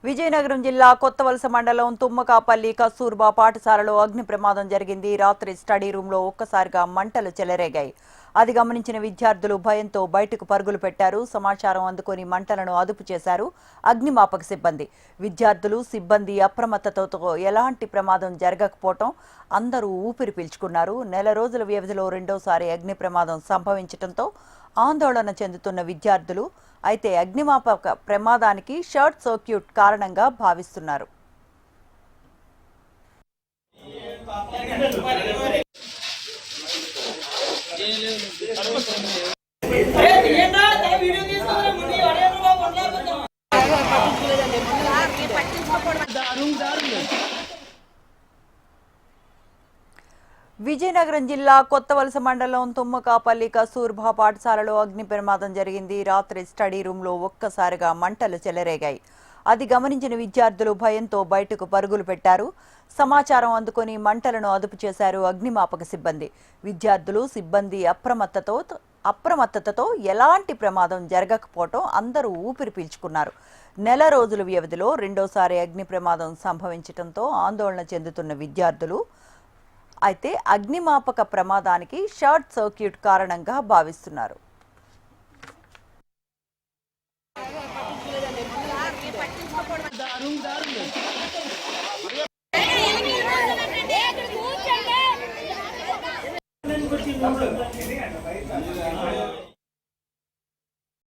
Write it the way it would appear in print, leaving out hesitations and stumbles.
విజయనగరం జిల్లా కొత్తవలస మండలం తుమ్మకాపల్లి కస్తూర్బా పాఠశాలలో అగ్ని ప్రమాదం జరిగింది. రాత్రి స్టడీ రూమ్లో ఒక్కసారిగా మంటలు చెలరేగాయి. అది గమనించిన విద్యార్థులు భయంతో బయటకు పరుగులు పెట్టారు. సమాచారం అందుకొని మంటలను అదుపు చేశారు అగ్నిమాపక సిబ్బంది. విద్యార్థులు సిబ్బంది అప్రమత్తతతో ఎలాంటి ప్రమాదం జరగకపోవటం అందరూ ఊపిరి పీల్చుకున్నారు. నెల రోజుల వ్యవధిలో రెండోసారి అగ్ని ప్రమాదం సంభవించడంతో ఆందోళన చెందుతున్న విద్యార్థులు అయితే అగ్నిమాపక ప్రమాదానికి షార్ట్ సర్క్యూట్ కారణంగా భావిస్తున్నారు. విజయనగరం జిల్లా కొత్తవలస మండలం తుమ్మకాపల్లి కస్తూర్బా పాఠశాలలో అగ్ని ప్రమాదం జరిగింది. రాత్రి స్టడీ రూమ్లో ఒక్కసారిగా మంటలు చెలరేగాయి. అది గమనించిన విద్యార్థులు భయంతో బయటకు పరుగులు పెట్టారు. సమాచారం అందుకొని మంటలను అదుపు చేశారు అగ్నిమాపక సిబ్బంది. విద్యార్థులు సిబ్బంది అప్రమత్తతతో ఎలాంటి ప్రమాదం జరగకపోవటం అందరూ ఊపిరి పీల్చుకున్నారు. నెల రోజుల వ్యవధిలో రెండోసారి అగ్ని ప్రమాదం సంభవించడంతో ఆందోళన చెందుతున్న విద్యార్థులు అయితే అగ్నిమాపక ప్రమాదానికి షార్ట్ సర్క్యూట్ కారణంగా భావిస్తున్నారు. दारुण